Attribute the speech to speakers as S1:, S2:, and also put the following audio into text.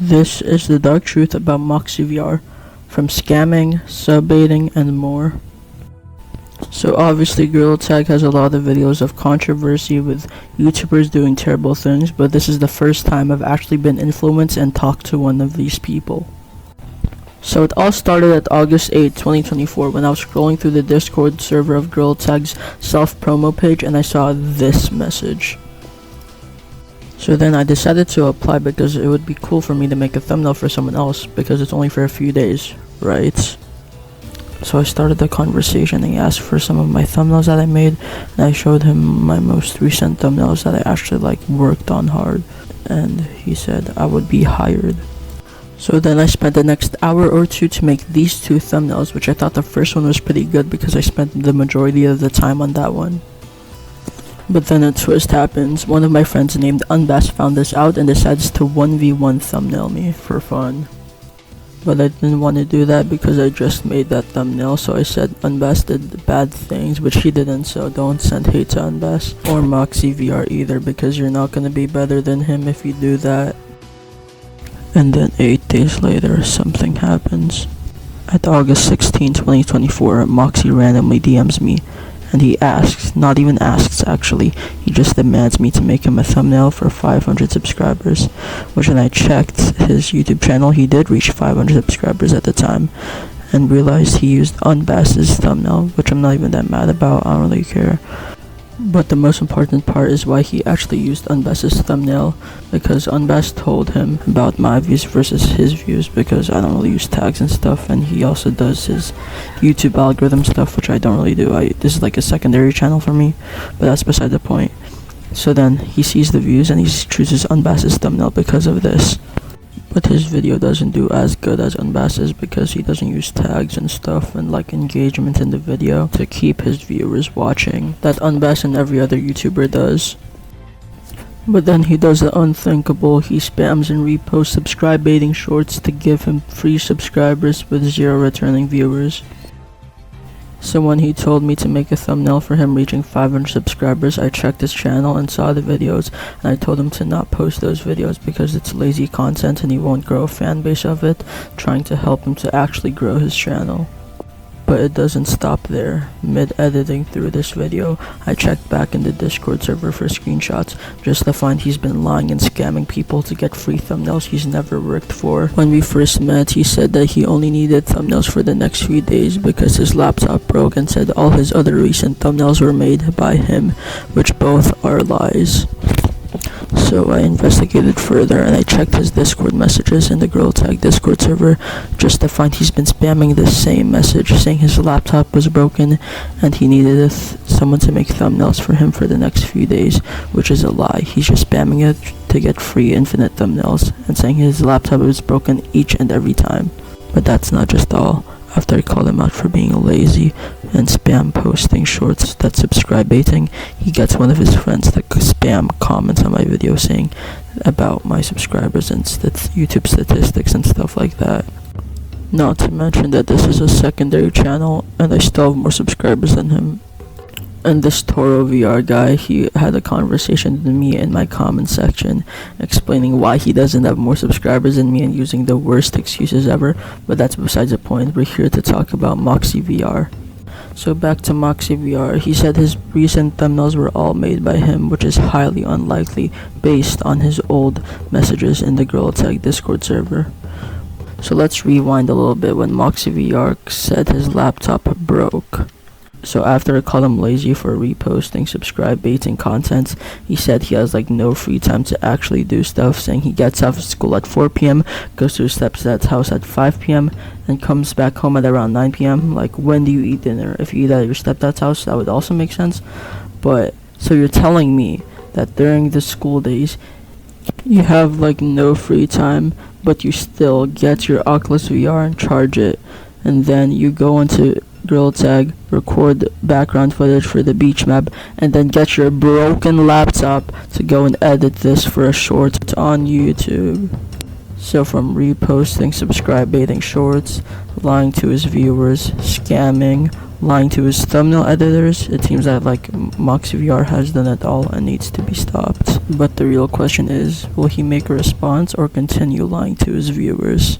S1: This is the dark truth about Moxie VR, from scamming, subbaiting, and more. So obviously Gorilla Tag has a lot of videos of controversy with YouTubers doing terrible things, but this is the first time I've actually been influenced and talked to one of these people. So it all started at August 8, 2024 when I was scrolling through the Discord server of Gorilla Tag's self-promo page and I saw this message. So then I decided to apply because it would be cool for me to make a thumbnail for someone else because it's only for a few days, right? So I started the conversation and he asked for some of my thumbnails that I made and I showed him my most recent thumbnails that I actually worked on hard, and he said I would be hired. So then I spent the next hour or two to make these two thumbnails, which I thought the first one was pretty good because I spent the majority of the time on that one. But then a twist happens. One of my friends named Unbass found this out and decides to 1v1 thumbnail me for fun. But I didn't want to do that because I just made that thumbnail, so I said Unbass did bad things, which he didn't, so don't send hate to Unbass or Moxie VR either because you're not going to be better than him if you do that. And then 8 days later, something happens. At August 16, 2024, Moxie randomly DMs me. And he asks, not even asks actually, he just demands me to make him a thumbnail for 500 subscribers, which when I checked his YouTube channel, he did reach 500 subscribers at the time, and realized he used Unbass's thumbnail, which I'm not even that mad about, I don't really care. But the most important part is why he actually used Unbass's thumbnail, because Unbass told him about my views versus his views, because I don't really use tags and stuff, and he also does his YouTube algorithm stuff, which I don't really do. This is like a secondary channel for me, but that's beside the point. So then he sees the views and he chooses Unbass's thumbnail because of this. But his video doesn't do as good as Unbass's because he doesn't use tags and stuff and engagement in the video to keep his viewers watching that Unbass and every other YouTuber does. But then he does the unthinkable. He spams and reposts subscribe baiting shorts to give him free subscribers with 0 returning viewers. So when he told me to make a thumbnail for him reaching 500 subscribers, I checked his channel and saw the videos, and I told him to not post those videos because it's lazy content and he won't grow a fan base of it, trying to help him to actually grow his channel. But it doesn't stop there. Mid-editing through this video, I checked back in the Discord server for screenshots just to find he's been lying and scamming people to get free thumbnails he's never worked for. When we first met, he said that he only needed thumbnails for the next few days because his laptop broke, and said all his other recent thumbnails were made by him, which both are lies. So I investigated further and I checked his Discord messages in the Gorilla Tag Discord server just to find he's been spamming the same message saying his laptop was broken and he needed someone to make thumbnails for him for the next few days, which is a lie. He's just spamming it to get free infinite thumbnails and saying his laptop was broken each and every time. But that's not just all. After I called him out for being lazy and spam posting shorts that's subscribe baiting, he gets one of his friends to spam comments on my video saying about my subscribers and YouTube statistics and stuff like that. Not to mention that this is a secondary channel and I still have more subscribers than him. And this Toro VR guy, he had a conversation with me in my comment section explaining why he doesn't have more subscribers than me and using the worst excuses ever, but that's besides the point. We're here to talk about Moxie VR. So back to Moxie VR, he said his recent thumbnails were all made by him, which is highly unlikely based on his old messages in the Gorilla Tag Discord server. So let's rewind a little bit when Moxie VR said his laptop broke. So after I called him lazy for reposting subscribe baiting content, he said he has no free time to actually do stuff, saying he gets off of school at 4 p.m, goes to his stepdad's house at 5 p.m, and comes back home at around 9 p.m. When do you eat dinner? If you eat at your stepdad's house, that would also make sense. But, so you're telling me that during the school days, you have no free time, but you still get your Oculus VR and charge it, and then you go into Gorilla Tag, record background footage for the beach map, and then get your broken laptop to go and edit this for a short on YouTube. So from reposting subscribe baiting shorts, lying to his viewers, scamming, lying to his thumbnail editors. It seems that like MoxieVR has done it all and needs to be stopped. But the real question is, will he make a response or continue lying to his viewers?